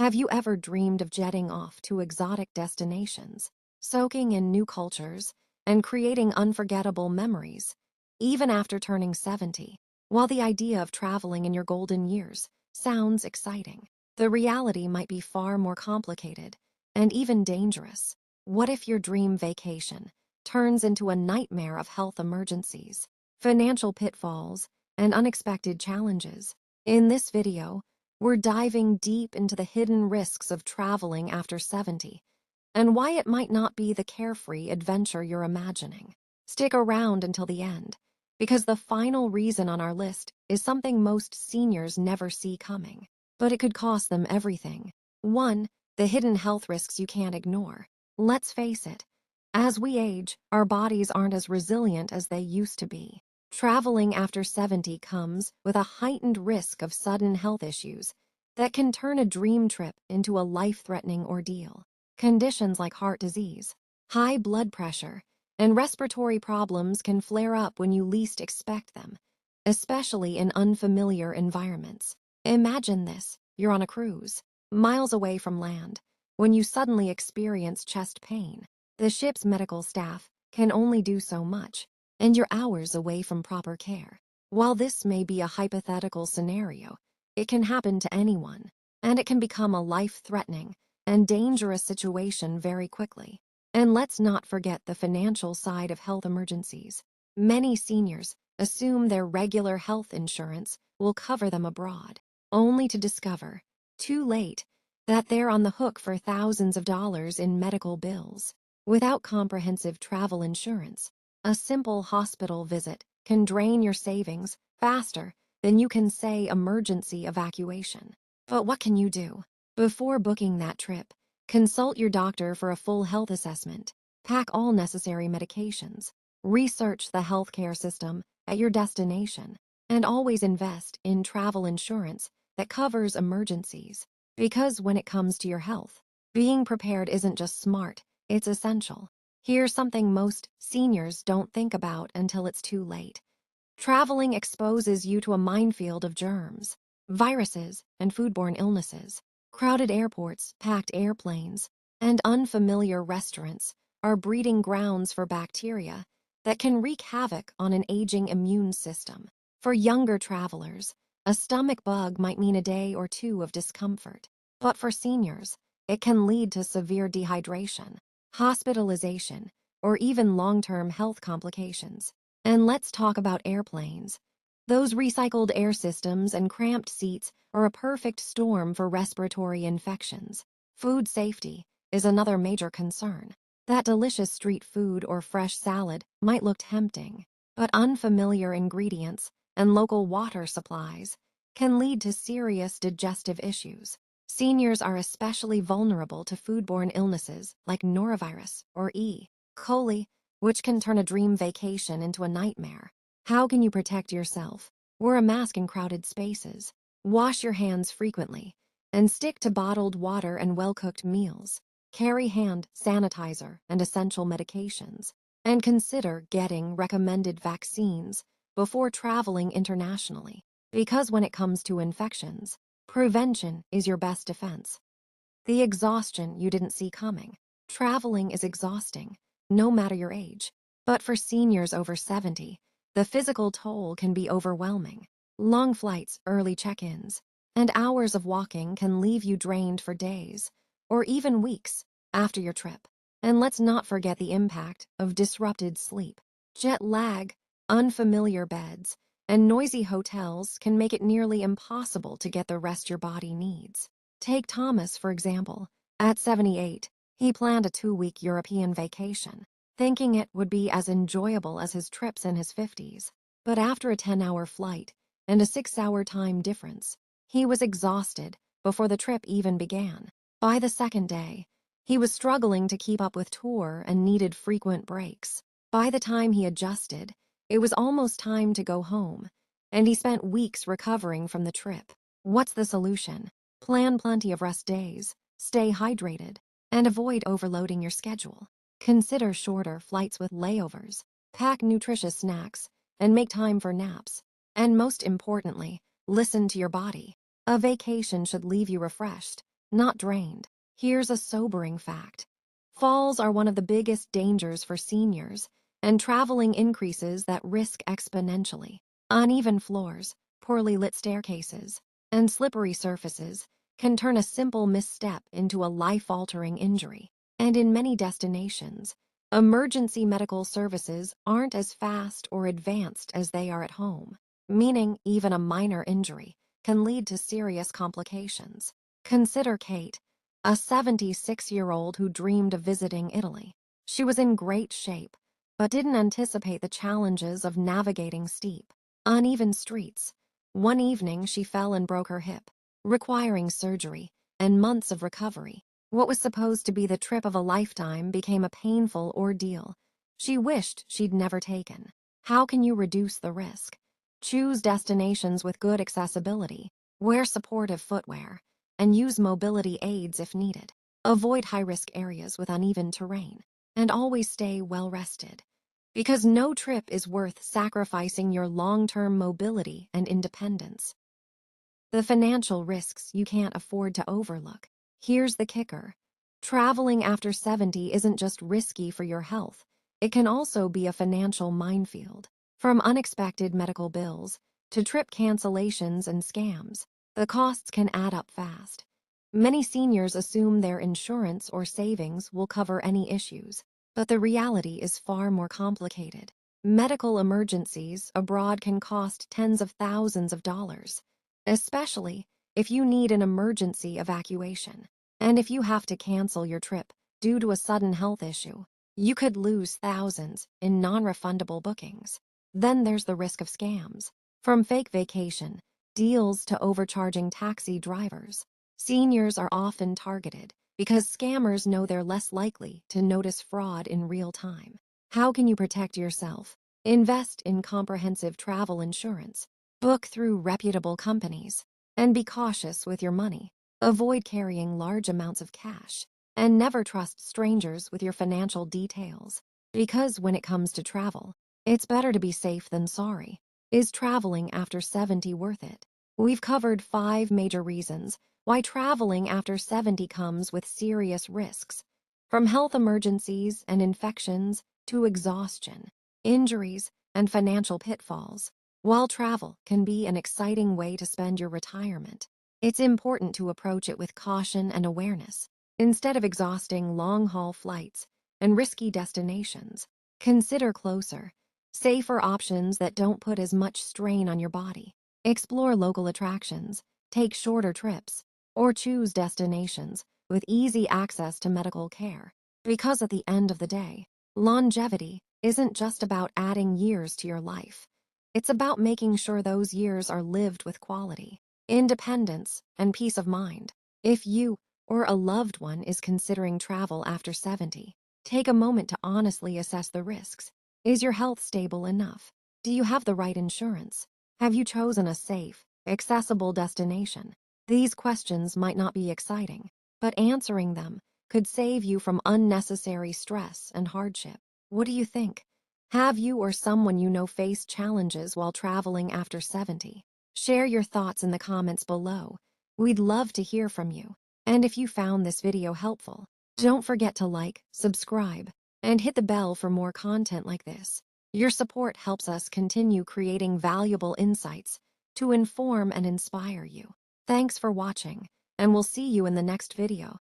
Have you ever dreamed of jetting off to exotic destinations, soaking in new cultures, and creating unforgettable memories, even after turning 70? While the idea of traveling in your golden years sounds exciting, the reality might be far more complicated and even dangerous. What if your dream vacation turns into a nightmare of health emergencies, financial pitfalls, and unexpected challenges? In this video, we're diving deep into the hidden risks of traveling after 70 and why it might not be the carefree adventure you're imagining. Stick around until the end, because the final reason on our list is something most seniors never see coming, but it could cost them everything. 1. The hidden health risks you can't ignore. Let's face it, as we age, our bodies aren't as resilient as they used to be. Traveling after 70 comes with a heightened risk of sudden health issues that can turn a dream trip into a life-threatening ordeal. Conditions like heart disease, high blood pressure, and respiratory problems can flare up when you least expect them, especially in unfamiliar environments. Imagine this: you're on a cruise, miles away from land, when you suddenly experience chest pain. The ship's medical staff can only do so much, and you're hours away from proper care. While this may be a hypothetical scenario, it can happen to anyone, and it can become a life-threatening and dangerous situation very quickly. And let's not forget the financial side of health emergencies. Many seniors assume their regular health insurance will cover them abroad, only to discover, too late, that they're on the hook for thousands of dollars in medical bills. Without comprehensive travel insurance, a simple hospital visit can drain your savings faster than you can say emergency evacuation. But what can you do? Before booking that trip, consult your doctor for a full health assessment, pack all necessary medications, research the healthcare system at your destination, and always invest in travel insurance that covers emergencies. Because when it comes to your health, being prepared isn't just smart, it's essential. Here's something most seniors don't think about until it's too late. Traveling exposes you to a minefield of germs, viruses, and foodborne illnesses. Crowded airports, packed airplanes, and unfamiliar restaurants are breeding grounds for bacteria that can wreak havoc on an aging immune system. For younger travelers, a stomach bug might mean a day or two of discomfort. But for seniors, it can lead to severe dehydration, hospitalization, or even long-term health complications. And let's talk about airplanes. Those recycled air systems and cramped seats are a perfect storm for respiratory infections. Food safety is another major concern. That delicious street food or fresh salad might look tempting, but unfamiliar ingredients and local water supplies can lead to serious digestive issues. Seniors are especially vulnerable to foodborne illnesses like norovirus or E. coli, which can turn a dream vacation into a nightmare. How can you protect yourself? Wear a mask in crowded spaces, wash your hands frequently, and stick to bottled water and well-cooked meals. Carry hand sanitizer and essential medications, and consider getting recommended vaccines before traveling internationally. Because when it comes to infections, prevention is your best defense. The exhaustion you didn't see coming. Traveling is exhausting, no matter your age. But for seniors over 70, the physical toll can be overwhelming. Long flights, early check-ins, and hours of walking can leave you drained for days, or even weeks, after your trip. And let's not forget the impact of disrupted sleep. Jet lag, unfamiliar beds, and noisy hotels can make it nearly impossible to get the rest your body needs. Take Thomas, for example. At 78, he planned a 2-week European vacation, thinking it would be as enjoyable as his trips in his 50s. But after a 10-hour flight and a 6-hour time difference, he was exhausted before the trip even began. By the second day, he was struggling to keep up with tour and needed frequent breaks. By the time he adjusted, it was almost time to go home, and he spent weeks recovering from the trip. What's the solution? Plan plenty of rest days, stay hydrated, and avoid overloading your schedule. Consider shorter flights with layovers, pack nutritious snacks, and make time for naps. And most importantly, listen to your body. A vacation should leave you refreshed, not drained. Here's a sobering fact. Falls are one of the biggest dangers for seniors, and traveling increases that risk exponentially. Uneven floors, poorly lit staircases, and slippery surfaces can turn a simple misstep into a life-altering injury. And in many destinations, emergency medical services aren't as fast or advanced as they are at home, meaning even a minor injury can lead to serious complications. Consider Kate, a 76-year-old who dreamed of visiting Italy. She was in great shape, but didn't anticipate the challenges of navigating steep, uneven streets. One evening, she fell and broke her hip, requiring surgery and months of recovery. What was supposed to be the trip of a lifetime became a painful ordeal she wished she'd never taken. How can you reduce the risk? Choose destinations with good accessibility, wear supportive footwear, and use mobility aids if needed. Avoid high-risk areas with uneven terrain, and always stay well-rested. Because no trip is worth sacrificing your long-term mobility and independence. The financial risks you can't afford to overlook. Here's the kicker. Traveling after 70 isn't just risky for your health, it can also be a financial minefield. From unexpected medical bills to trip cancellations and scams, the costs can add up fast. Many seniors assume their insurance or savings will cover any issues, but the reality is far more complicated. Medical emergencies abroad can cost tens of thousands of dollars, especially if you need an emergency evacuation. And if you have to cancel your trip due to a sudden health issue, you could lose thousands in non-refundable bookings. Then there's the risk of scams. From fake vacation deals to overcharging taxi drivers, seniors are often targeted because scammers know they're less likely to notice fraud in real time. How can you protect yourself? Invest in comprehensive travel insurance. Book through reputable companies. And be cautious with your money. Avoid carrying large amounts of cash. And never trust strangers with your financial details. Because when it comes to travel, it's better to be safe than sorry. Is traveling after 70 worth it? We've covered 5 major reasons why traveling after 70 comes with serious risks. From health emergencies and infections to exhaustion, injuries, and financial pitfalls. While travel can be an exciting way to spend your retirement, it's important to approach it with caution and awareness. Instead of exhausting long-haul flights and risky destinations, consider closer, safer options that don't put as much strain on your body. Explore local attractions, take shorter trips, or choose destinations with easy access to medical care. Because at the end of the day, longevity isn't just about adding years to your life. It's about making sure those years are lived with quality, independence, and peace of mind. If you or a loved one is considering travel after 70, take a moment to honestly assess the risks. Is your health stable enough? Do you have the right insurance? Have you chosen a safe, accessible destination? These questions might not be exciting, but answering them could save you from unnecessary stress and hardship. What do you think? Have you or someone you know faced challenges while traveling after 70? Share your thoughts in the comments below. We'd love to hear from you. And if you found this video helpful, don't forget to like, subscribe, and hit the bell for more content like this. Your support helps us continue creating valuable insights to inform and inspire you. Thanks for watching, and we'll see you in the next video.